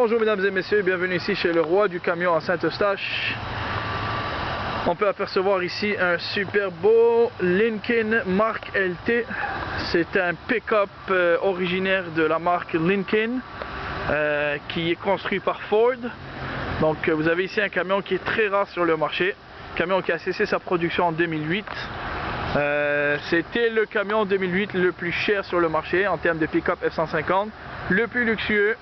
Bonjour mesdames et messieurs, bienvenue ici chez le roi du camion à Saint-Eustache. On peut apercevoir ici un super beau Lincoln marque LT. C'est un pick-up originaire de la marque Lincoln qui est construit par Ford. Donc vous avez ici un camion qui est très rare sur le marché, camion qui a cessé sa production en 2008. C'était le camion 2008 le plus cher sur le marché en termes de pick-up F-150, le plus luxueux,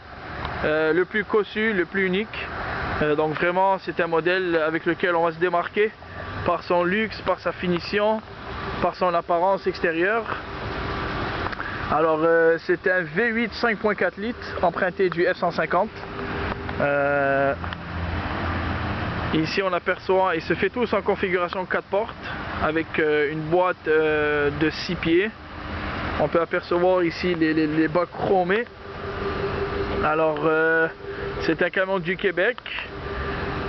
le plus cossu, le plus unique. Donc vraiment c'est un modèle avec lequel on va se démarquer par son luxe, par sa finition, par son apparence extérieure. Alors c'est un V8 5.4 litres emprunté du F-150. Ici on aperçoit, il se fait tous en configuration 4 portes avec une boîte de 6 pieds. On peut apercevoir ici les bas chromés. Alors c'est un camion du Québec,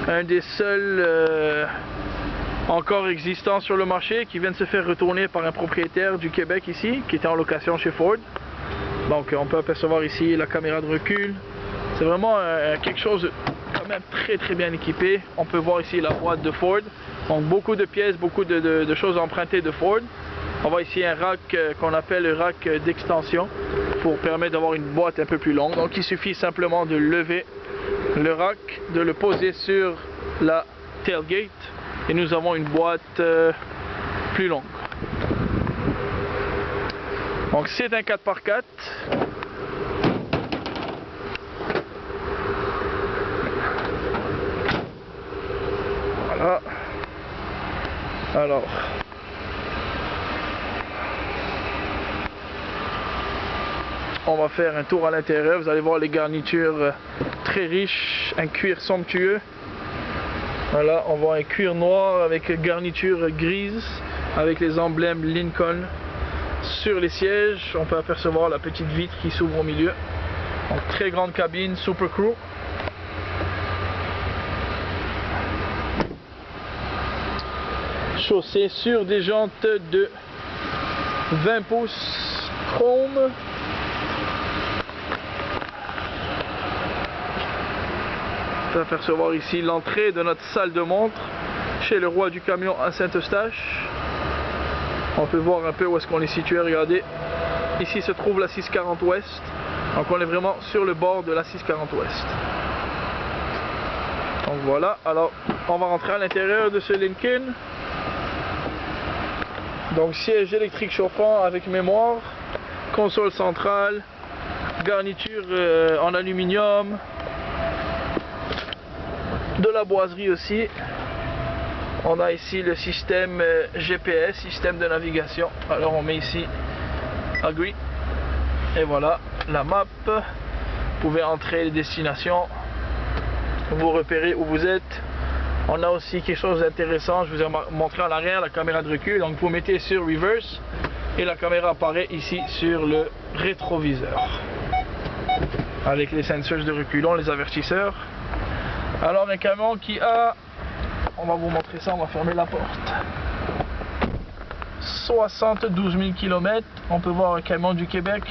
un des seuls encore existants sur le marché, qui vient de se faire retourner par un propriétaire du Québec ici, qui était en location chez Ford. Donc on peut apercevoir ici la caméra de recul. C'est vraiment quelque chose quand même très bien équipé. On peut voir ici la boîte de Ford. Donc beaucoup de pièces, beaucoup de choses empruntées de Ford. On voit ici un rack qu'on appelle le rack d'extension pour permettre d'avoir une boîte un peu plus longue. Donc il suffit simplement de lever le rack, de le poser sur la tailgate et nous avons une boîte plus longue. Donc c'est un 4x4. Voilà. Alors on va faire un tour à l'intérieur. Vous allez voir les garnitures très riches, un cuir somptueux. Voilà, on voit un cuir noir avec garniture grise avec les emblèmes Lincoln sur les sièges. On peut apercevoir la petite vitre qui s'ouvre au milieu. Donc très grande cabine, Super Crew. Chaussée sur des jantes de 20 pouces chrome. On peut apercevoir ici l'entrée de notre salle de montre chez le roi du camion à Saint-Eustache. On peut voir un peu où est-ce qu'on est situé, regardez. Ici se trouve la 640 Ouest. Donc on est vraiment sur le bord de la 640 Ouest. Donc voilà, alors on va rentrer à l'intérieur de ce Lincoln. Donc siège électrique chauffant avec mémoire, console centrale, garniture en aluminium, de la boiserie aussi. On a ici le système GPS, système de navigation. Alors on met ici Agree et voilà la map. Vous pouvez entrer les destinations, vous repérez où vous êtes. On a aussi quelque chose d'intéressant, je vous ai montré en arrière la caméra de recul. Donc vous mettez sur reverse et la caméra apparaît ici sur le rétroviseur avec les sensors de reculons, les avertisseurs. Alors un camion qui a, on va vous montrer ça, on va fermer la porte, 72 000 km. On peut voir un camion du Québec.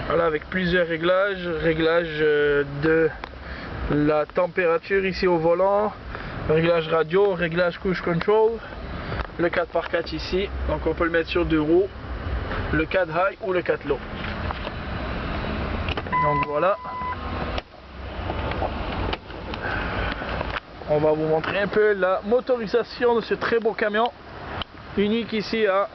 Voilà, avec plusieurs réglages, de la température ici au volant, réglage radio, réglage cruise control, le 4x4 ici, donc on peut le mettre sur 2 roues, le 4 high ou le 4 low. Donc voilà. On va vous montrer un peu la motorisation de ce très beau camion, unique ici à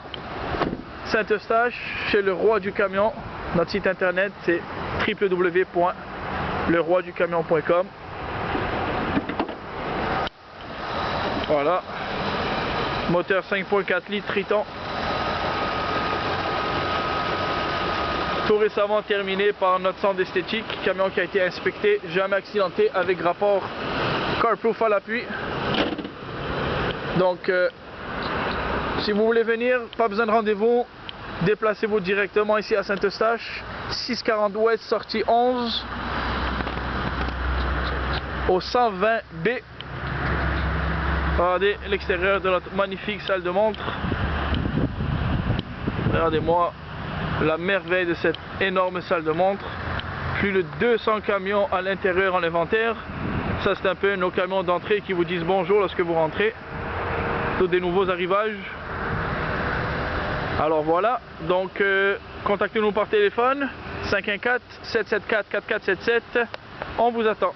Saint-Eustache, chez le roi du camion. Notre site internet c'est www.leroiducamion.com. Voilà, moteur 5.4 litres Triton, tout récemment terminé par notre centre d'esthétique. Camion qui a été inspecté, jamais accidenté, avec rapport Carproof à l'appui. Donc si vous voulez venir, pas besoin de rendez-vous, déplacez-vous directement ici à Saint-Eustache, 640 Ouest, sortie 11, au 120B. Regardez l'extérieur de notre magnifique salle de montre. Regardez-moi la merveille de cette énorme salle de montre. Plus de 200 camions à l'intérieur en inventaire. Ça c'est un peu nos camions d'entrée qui vous disent bonjour lorsque vous rentrez. Tous des nouveaux arrivages. Alors voilà, donc contactez-nous par téléphone 514-774-4477. On vous attend.